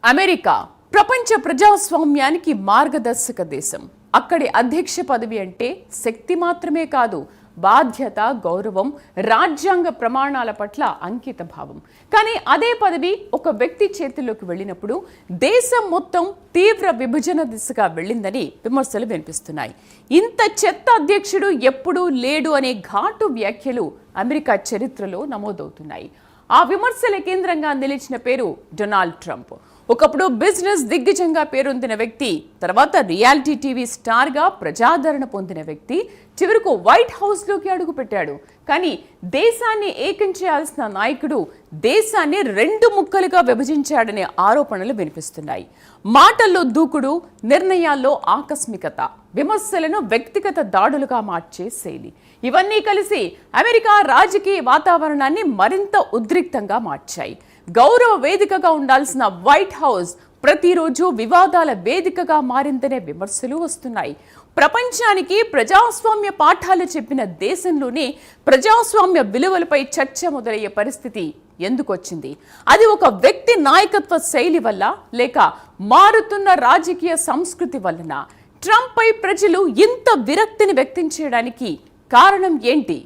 America ప్రపంచ ప్రజాస్వామ్యానికి మార్గదర్శక దేశం. అక్కడి అధ్యక్ష పదవి అంటే శక్తి మాత్రమే కాదు, బాధ్యత, గౌరవం, రాజ్యాంగ ప్రమాణాల పట్ల అంకిత భావం. కానీ అదే పదవి ఒక వ్యక్తి చేతుల్లోకి వెళ్ళినప్పుడు దేశం మొత్తం తీవ్ర విభజన దిశగా వెళ్ళిందని విమర్శలు వినిపిస్తున్నాయి. ఇంత చెత్త అధ్యక్షుడు ఎప్పుడూ లేడు అనే ఘాటు వ్యాఖ్యలు అమెరికా చరిత్రలో నమోదవుతున్నాయి. ఆ విమర్శల కేంద్రంగా నిలిచిన పేరు డొనాల్డ్ ట్రంప్. ఒకప్పుడు బిజినెస్ దిగ్గజంగా పేరొందిన వ్యక్తి, తర్వాత రియాలిటీ టీవీ స్టార్గా ప్రజాదరణ పొందిన వ్యక్తి, చివరకు వైట్ హౌస్లోకి అడుగుపెట్టాడు. కానీ దేశాన్ని ఏకం చేయాల్సిన నాయకుడు దేశాన్ని రెండు ముక్కలుగా విభజించాడనే ఆరోపణలు వినిపిస్తున్నాయి. మాటల్లో దూకుడు, నిర్ణయాల్లో ఆకస్మికత, విమర్శలను వ్యక్తిగత దాడులుగా మార్చే శైలి, ఇవన్నీ కలిసి అమెరికా రాజకీయ వాతావరణాన్ని మరింత ఉద్రిక్తంగా మార్చాయి. గౌరవ వేదికగా ఉండాల్సిన వైట్ హౌస్ ప్రతిరోజు వివాదాల వేదికగా మారిందనే విమర్శలు వస్తున్నాయి. ప్రపంచానికి ప్రజాస్వామ్య పాఠాలు చెప్పిన దేశంలోనే ప్రజాస్వామ్య విలువలపై చర్చ మొదలయ్యే పరిస్థితి ఎందుకొచ్చింది? అది ఒక వ్యక్తి నాయకత్వ శైలి వల్ల, లేక మారుతున్న రాజకీయ సంస్కృతి వలన? ట్రంప్ పై ప్రజలు ఇంత విరక్తిని వ్యక్తం చేయడానికి కారణం ఏంటి?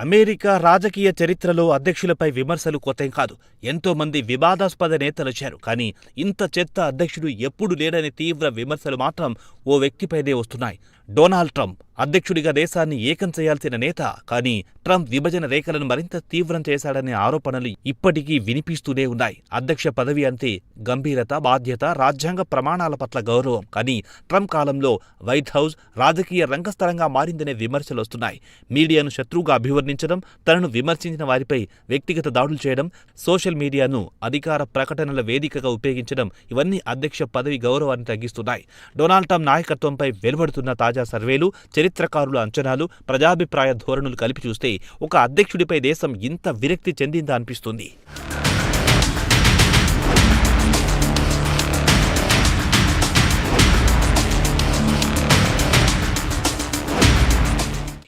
అమెరికా రాజకీయ చరిత్రలో అధ్యక్షులపై విమర్శలు కొత్తేం కాదు. ఎంతో మంది వివాదాస్పద నేతలొచ్చారు. కానీ ఇంత చెత్త అధ్యక్షుడు ఎప్పుడు లేడనే తీవ్ర విమర్శలు మాత్రం ఓ వ్యక్తిపైనే వస్తున్నాయి. డొనాల్డ్ ట్రంప్ అధ్యక్షుడిగా దేశాన్ని ఏకం చేయాల్సిన నేత. కానీ ట్రంప్ విభజన రేఖలను మరింత తీవ్రం చేశాడనే ఆరోపణలు ఇప్పటికీ వినిపిస్తూనే ఉన్నాయి. అధ్యక్ష పదవి అంటే గంభీరత, బాధ్యత, రాజ్యాంగ ప్రమాణాల పట్ల గౌరవం. కానీ ట్రంప్ కాలంలో వైట్ హౌస్ రాజకీయ రంగస్థలంగా మారిందనే విమర్శలు వస్తున్నాయి. మీడియాను శత్రువుగా అభివర్ణించడం, తనను విమర్శించిన వారిపై వ్యక్తిగత దాడులు చేయడం, సోషల్ మీడియాను అధికార ప్రకటనల వేదికగా ఉపయోగించడం, ఇవన్నీ అధ్యక్ష పదవి గౌరవాన్ని తగ్గిస్తున్నాయి. డొనాల్డ్ ట్రంప్ నాయకత్వంపై వెలువడుతున్న తాజా సర్వేలు, చరిత్రకారుల అంచనాలు, ప్రజాభిప్రాయ ధోరణులు కలిపి చూస్తే ఒక అధ్యక్షుడిపై దేశం ఇంత విరక్తి చెందిందా అనిపిస్తుంది.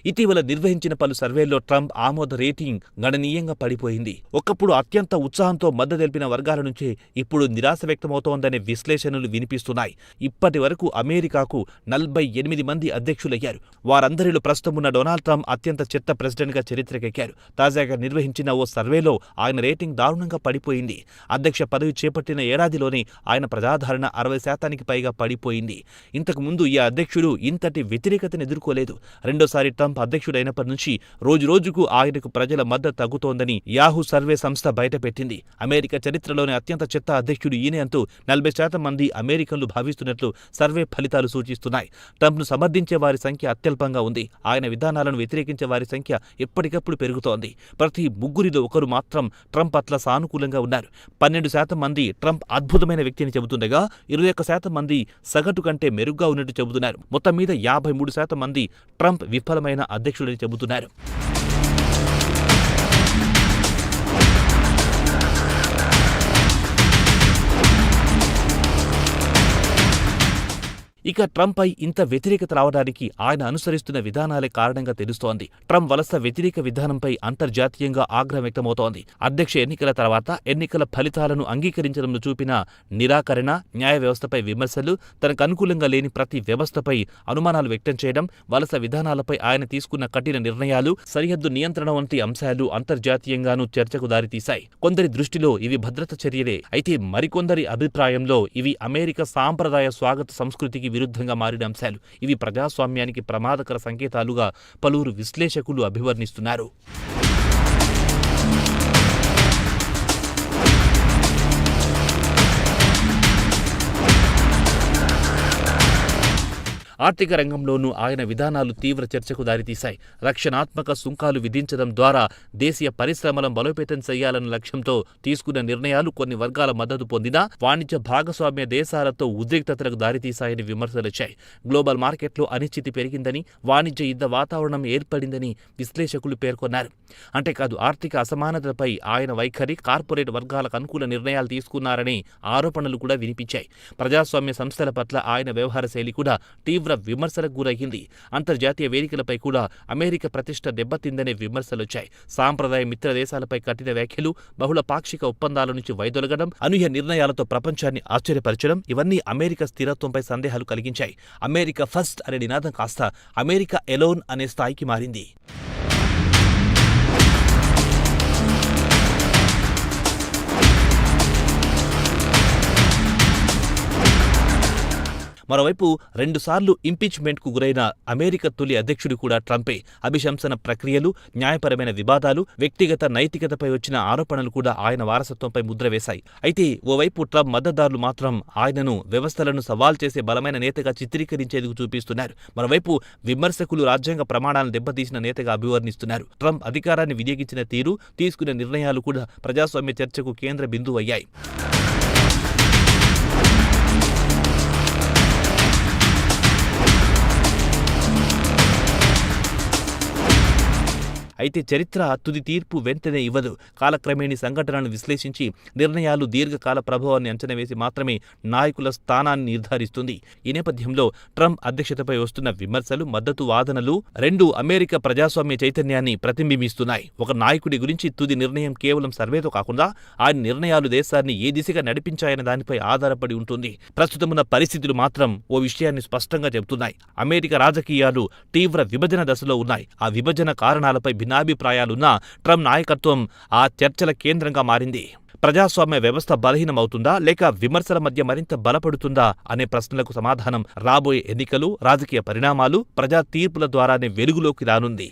ఇటీవల నిర్వహించిన పలు సర్వేల్లో ట్రంప్ ఆమోద రేటింగ్ గణనీయంగా పడిపోయింది. ఒకప్పుడు అత్యంత ఉత్సాహంతో మద్దతు తెలిపిన వర్గాల నుంచే ఇప్పుడు నిరాశ వ్యక్తమవుతోందనే విశ్లేషణలు వినిపిస్తున్నాయి. ఇప్పటి వరకు అమెరికాకు 48 మంది అధ్యక్షులయ్యారు. వారందరిలో ప్రస్తుతం ఉన్న డొనాల్డ్ ట్రంప్ అత్యంత చెత్త ప్రెసిడెంట్గా చరిత్రకెక్కారు. తాజాగా నిర్వహించిన ఓ సర్వేలో ఆయన రేటింగ్ దారుణంగా పడిపోయింది. అధ్యక్ష పదవి చేపట్టిన ఏడాదిలోనే ఆయన ప్రజాదరణ 60% పైగా పడిపోయింది. ఇంతకు ముందు ఈ అధ్యక్షుడు ఇంతటి వ్యతిరేకతను ఎదుర్కోలేదు. రెండోసారి ట్రంప్ అధ్యక్షుడైనప్పటి నుంచి రోజురోజుకు ఆయనకు ప్రజల మద్దతు తగ్గుతోందని యాహూ సర్వే సంస్థ బయటపెట్టింది. అమెరికా చరిత్రలోనే అత్యంత చెత్త అధ్యక్షుడు ఈయనే అంటూ 40% మంది అమెరికన్లు భావిస్తున్నట్లు సర్వే ఫలితాలు సూచిస్తున్నాయి. ట్రంప్ను సమర్థించే వారి సంఖ్య అత్యల్పంగా ఉంది. ఆయన విధానాలను వ్యతిరేకించే వారి సంఖ్య ఎప్పటికప్పుడు పెరుగుతోంది. ప్రతి ముగ్గురిలో ఒకరు మాత్రం ట్రంప్ పట్ల సానుకూలంగా ఉన్నారు. 12% మంది ట్రంప్ అద్భుతమైన వ్యక్తిని చెబుతుండగా 21% మంది సగటు కంటే మెరుగ్గా ఉన్నట్టు చెబుతున్నారు. మొత్తం మీద 53% మంది ట్రంప్ విఫలమైన అధ్యక్షుడని చెబుతున్నారు. ఇక ట్రంప్ పై ఇంత వ్యతిరేకత రావడానికి ఆయన అనుసరిస్తున్న విధానాలే కారణంగా తెలుస్తోంది. ట్రంప్ వలస వ్యతిరేక విధానంపై అంతర్జాతీయంగా ఆగ్రహం వ్యక్తమవుతోంది. అధ్యక్ష ఎన్నికల తర్వాత ఎన్నికల ఫలితాలను అంగీకరించడంలో చూపిన నిరాకరణ, న్యాయ వ్యవస్థపై విమర్శలు, తనకు అనుకూలంగా లేని ప్రతి వ్యవస్థపై అనుమానాలు వ్యక్తం చేయడం, వలస విధానాలపై ఆయన తీసుకున్న కఠిన నిర్ణయాలు, సరిహద్దు నియంత్రణ వంటి అంశాలు అంతర్జాతీయంగానూ చర్చకు దారితీశాయి. కొందరి దృష్టిలో ఇవి భద్రతా చర్యలే. అయితే మరికొందరి అభిప్రాయంలో ఇవి అమెరికా సాంప్రదాయ స్వాగత సంస్కృతికి విరుద్ధంగా మారిన అంశాలు. ఇవి ప్రజాస్వామ్యానికి ప్రమాదకర సంకేతాలుగా పలువురు విశ్లేషకులు అభివర్ణిస్తున్నారు. ఆర్థిక రంగంలోనూ ఆయన విధానాలు తీవ్ర చర్చకు దారితీశాయి. రక్షణాత్మక సుంకాలు విధించడం ద్వారా దేశీయ పరిశ్రమలను బలోపేతం చేయాలన్న లక్ష్యంతో తీసుకున్న నిర్ణయాలు కొన్ని వర్గాల మద్దతు పొందినా వాణిజ్య భాగస్వామ్య దేశాలతో ఉద్రిక్తతలకు దారితీశాయని విమర్శలొచ్చాయి. గ్లోబల్ మార్కెట్లో అనిశ్చితి పెరిగిందని, వాణిజ్య యుద్ధ వాతావరణం ఏర్పడిందని విశ్లేషకులు పేర్కొన్నారు. అంతేకాదు ఆర్థిక అసమానతలపై ఆయన వైఖరి, కార్పొరేట్ వర్గాలకు అనుకూల నిర్ణయాలు తీసుకున్నారనే ఆరోపణలు కూడా వినిపించాయి. ప్రజాస్వామ్య సంస్థల పట్ల ఆయన వ్యవహార శైలి కూడా తీవ్ర తీవ్ర విమర్శలకు గురయ్యింది. అంతర్జాతీయ వేదికలపై కూడా అమెరికా ప్రతిష్ట దెబ్బతిందనే విమర్శలొచ్చాయి. సాంప్రదాయ మిత్ర దేశాలపై కఠిన వ్యాఖ్యలు, బహుళ పాక్షిక ఒప్పందాల నుంచి వైదొలగడం, అనూహ్య నిర్ణయాలతో ప్రపంచాన్ని ఆశ్చర్యపరచడం ఇవన్నీ అమెరికా స్థిరత్వంపై సందేహాలు కలిగించాయి. అమెరికా ఫస్ట్ అనే నినాదం కాస్త అమెరికా ఎలోన్ అనే స్థాయికి మారింది. మరోవైపు 2 సార్లు ఇంపీచ్మెంట్కు గురైన అమెరికా తొలి అధ్యక్షుడు కూడా ట్రంపే. అభిశంసన ప్రక్రియలు, న్యాయపరమైన వివాదాలు, వ్యక్తిగత నైతికతపై వచ్చిన ఆరోపణలు కూడా ఆయన వారసత్వంపై ముద్ర వేశాయి. అయితే ఓవైపు ట్రంప్ మద్దతుదారులు మాత్రం ఆయనను వ్యవస్థలను సవాల్ చేసే బలమైన నేతగా చిత్రీకరించేందుకు చూపిస్తున్నారు. మరోవైపు విమర్శకులు రాజ్యాంగ ప్రమాణాలను దెబ్బతీసిన నేతగా అభివర్ణిస్తున్నారు. ట్రంప్ అధికారాన్ని వినియోగించిన తీరు, తీసుకునే నిర్ణయాలు కూడా ప్రజాస్వామ్య చర్చకు కేంద్ర బిందువు అయ్యాయి. అయితే చరిత్ర తుది తీర్పు వెంటనే ఇవ్వదు. కాలక్రమేణీ సంఘటనలను విశ్లేషించి నిర్ణయాలు దీర్ఘకాల ప్రభావాన్ని అంచనా వేసి మాత్రమే నాయకుల స్థానాన్ని నిర్ధారిస్తుంది. ఈ నేపథ్యంలో ట్రంప్ అధ్యక్షతపై వస్తున్న విమర్శలు, మద్దతు వాదనలు రెండూ అమెరికా ప్రజాస్వామ్య చైతన్యాన్ని ప్రతిబింబిస్తున్నాయి. ఒక నాయకుడి గురించి తుది నిర్ణయం కేవలం సర్వేతో కాకుండా ఆయన నిర్ణయాలు దేశాన్ని ఏ దిశగా నడిపించాయన్న దానిపై ఆధారపడి ఉంటుంది. ప్రస్తుతమున్న పరిస్థితులు మాత్రం ఓ విషయాన్ని స్పష్టంగా చెబుతున్నాయి. అమెరికా రాజకీయాలు తీవ్ర విభజన దశలో ఉన్నాయి. ఆ విభజన కారణాలపై భిన్నాభిప్రాయాలున్నా ట్రంప్ నాయకత్వం ఆ చర్చల కేంద్రంగా మారింది. ప్రజాస్వామ్య వ్యవస్థ బలహీనమవుతుందా లేక విమర్శల మధ్య మరింత బలపడుతుందా అనే ప్రశ్నలకు సమాధానం రాబోయే ఎన్నికలు, రాజకీయ పరిణామాలు, ప్రజా తీర్పుల ద్వారానే వెలుగులోకి రానుంది.